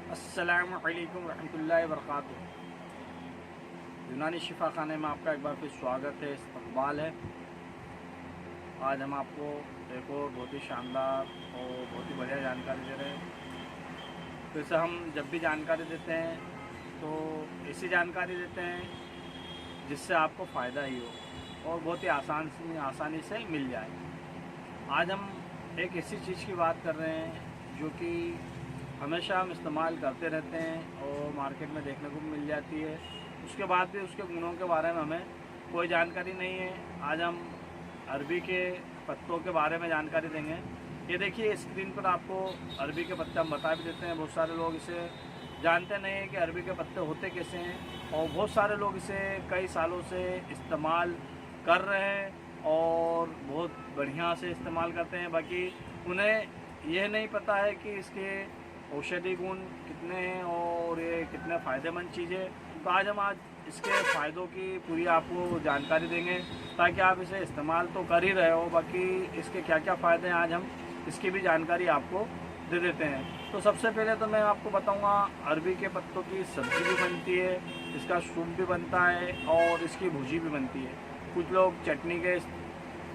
अस्सलामु अलैकुम रहमतुल्लाहि व बरकातुहू। यूनानी शिफा खाने में आपका एक बार फिर स्वागत है, इस्तकबाल है। आज हम आपको एक और बहुत ही शानदार और बहुत ही बढ़िया जानकारी दे रहे हैं। तो इसे हम जब भी जानकारी देते हैं तो ऐसी जानकारी देते हैं जिससे आपको फ़ायदा ही हो और बहुत ही आसानी से मिल जाए। आज हम एक ऐसी चीज़ की बात कर रहे हैं जो कि हमेशा हम इस्तेमाल करते रहते हैं और मार्केट में देखने को मिल जाती है। उसके बाद भी उसके गुणों के बारे में हमें कोई जानकारी नहीं है। आज हम अरबी के पत्तों के बारे में जानकारी देंगे। ये देखिए स्क्रीन पर आपको अरबी के पत्ते हम बता भी देते हैं। बहुत सारे लोग इसे जानते नहीं हैं कि अरबी के पत्ते होते कैसे हैं, और बहुत सारे लोग इसे कई सालों से इस्तेमाल कर रहे हैं और बहुत बढ़िया से इस्तेमाल करते हैं। बाकी उन्हें यह नहीं पता है कि इसके औषधि गुण कितने हैं और ये कितने फ़ायदेमंद चीज़ है। तो आज इसके फ़ायदों की पूरी आपको जानकारी देंगे ताकि आप इसे इस्तेमाल तो कर ही रहे हो, बाकी इसके क्या क्या फ़ायदे हैं आज हम इसकी भी जानकारी आपको दे देते हैं। तो सबसे पहले तो मैं आपको बताऊंगा, अरबी के पत्तों की सब्ज़ी भी बनती है, इसका सूप भी बनता है और इसकी भुजी भी बनती है। कुछ लोग चटनी के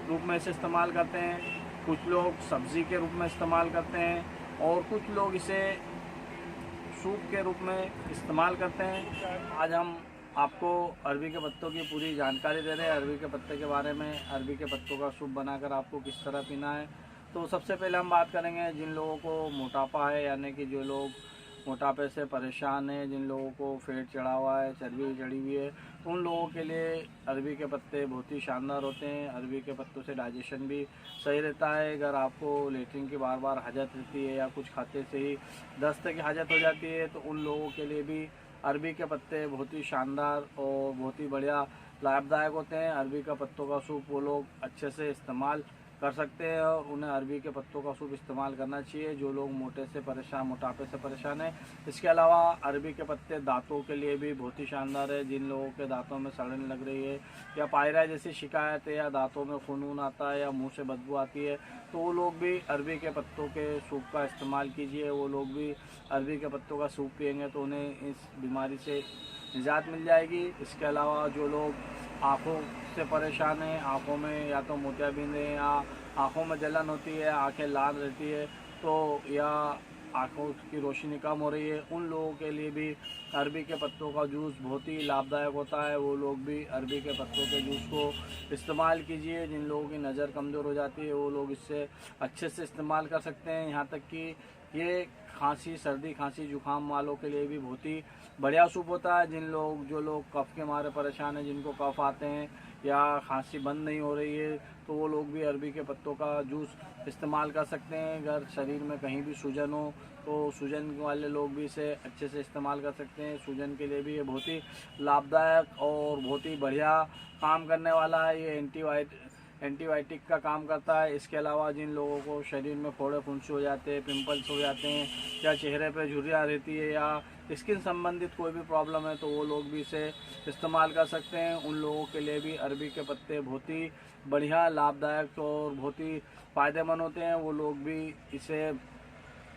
रूप में इसे इस्तेमाल करते हैं, कुछ लोग सब्ज़ी के रूप में इस्तेमाल करते हैं और कुछ लोग इसे सूप के रूप में इस्तेमाल करते हैं। आज हम आपको अरबी के पत्तों की पूरी जानकारी दे रहे हैं, अरबी के पत्ते के बारे में, अरबी के पत्तों का सूप बनाकर आपको किस तरह पीना है। तो सबसे पहले हम बात करेंगे जिन लोगों को मोटापा है, यानी कि जो लोग मोटापे से परेशान हैं, जिन लोगों को फैट चढ़ा हुआ है, चर्बी चढ़ी हुई है, उन लोगों के लिए अरबी के पत्ते बहुत ही शानदार होते हैं। अरबी के पत्तों से डाइजेशन भी सही रहता है। अगर आपको लेटरिन की बार बार हजत रहती है या कुछ खाते से ही दस्त की हजत हो जाती है, तो उन लोगों के लिए भी अरबी के पत्ते बहुत ही शानदार और बहुत ही बढ़िया लाभदायक होते हैं। अरबी का पत्तों का सूप वो लोग अच्छे से इस्तेमाल कर सकते हैं और उन्हें अरबी के पत्तों का सूप इस्तेमाल करना चाहिए जो लोग मोटापे से परेशान हैं। इसके अलावा अरबी के पत्ते दांतों के लिए भी बहुत ही शानदार है। जिन लोगों के दांतों में सड़न लग रही है या पायरिया जैसी शिकायत है या दांतों में खून आता है या मुंह से बदबू आती है, तो वो लोग भी अरबी के पत्तों के सूप का इस्तेमाल कीजिए। वो लोग भी अरबी के पत्तों का सूप पियेंगे तो उन्हें इस बीमारी से निजात मिल जाएगी। इसके अलावा जो लोग आँखों से परेशान हैं, आँखों में या तो मोतियाबिंद है या आँखों में जलन होती है, आँखें लाल रहती है, तो या आँखों की रोशनी कम हो रही है, उन लोगों के लिए भी अरबी के पत्तों का जूस बहुत ही लाभदायक होता है। वो लोग भी अरबी के पत्तों के जूस को इस्तेमाल कीजिए। जिन लोगों की नज़र कमज़ोर हो जाती है वो लोग इससे अच्छे से इस्तेमाल कर सकते हैं। यहाँ तक कि ये सर्दी खांसी जुकाम वालों के लिए भी बहुत ही बढ़िया सूप होता है। जो लोग कफ़ के मारे परेशान हैं, जिनको कफ़ आते हैं या खांसी बंद नहीं हो रही है, तो वो लोग भी अरबी के पत्तों का जूस इस्तेमाल कर सकते हैं। अगर शरीर में कहीं भी सूजन हो तो सूजन वाले लोग भी इसे अच्छे से इस्तेमाल कर सकते हैं। सूजन के लिए भी ये बहुत ही लाभदायक और बहुत ही बढ़िया काम करने वाला है। ये एंटीबायोटिक का काम करता है। इसके अलावा जिन लोगों को शरीर में फोड़े फुंसी हो जाते हैं, पिंपल्स हो जाते हैं या चेहरे पे झुर्रियाँ रहती है या स्किन संबंधित कोई भी प्रॉब्लम है, तो वो लोग भी इसे इस्तेमाल कर सकते हैं। उन लोगों के लिए भी अरबी के पत्ते बहुत ही बढ़िया लाभदायक और बहुत ही फ़ायदेमंद होते हैं। वो लोग भी इसे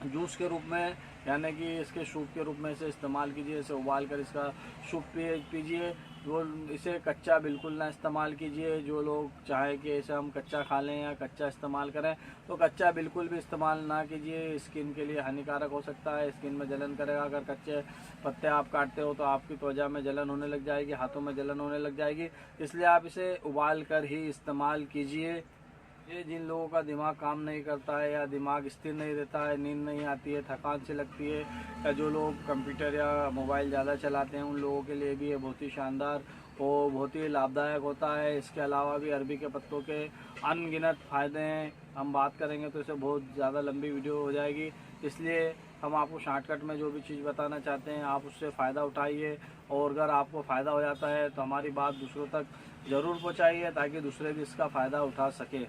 जूस के रूप में, यानी कि इसके सूप के रूप में इसे इस्तेमाल कीजिए। इसे उबाल कर इसका सूप पीजिए। वो इसे कच्चा बिल्कुल ना इस्तेमाल कीजिए। जो लोग चाहे कि इसे हम कच्चा खा लें या कच्चा इस्तेमाल करें, तो कच्चा बिल्कुल भी इस्तेमाल ना कीजिए। स्किन के लिए हानिकारक हो सकता है, स्किन में जलन करेगा। अगर कच्चे पत्ते आप काटते हो तो आपकी त्वचा में जलन होने लग जाएगी, हाथों में जलन होने लग जाएगी। इसलिए आप इसे उबाल कर ही इस्तेमाल कीजिए। ये जिन लोगों का दिमाग काम नहीं करता है या दिमाग स्थिर नहीं रहता है, नींद नहीं आती है, थकान सी लगती है, या जो लोग कंप्यूटर या मोबाइल ज़्यादा चलाते हैं, उन लोगों के लिए भी ये बहुत ही शानदार और बहुत ही लाभदायक होता है। इसके अलावा भी अरबी के पत्तों के अनगिनत फ़ायदे हैं। हम बात करेंगे तो इसे बहुत ज़्यादा लंबी वीडियो हो जाएगी, इसलिए हम आपको शॉर्टकट में जो भी चीज़ बताना चाहते हैं आप उससे फ़ायदा उठाइए। और अगर आपको फ़ायदा हो जाता है तो हमारी बात दूसरों तक ज़रूर पहुँचाइए ताकि दूसरे भी इसका फ़ायदा उठा सके।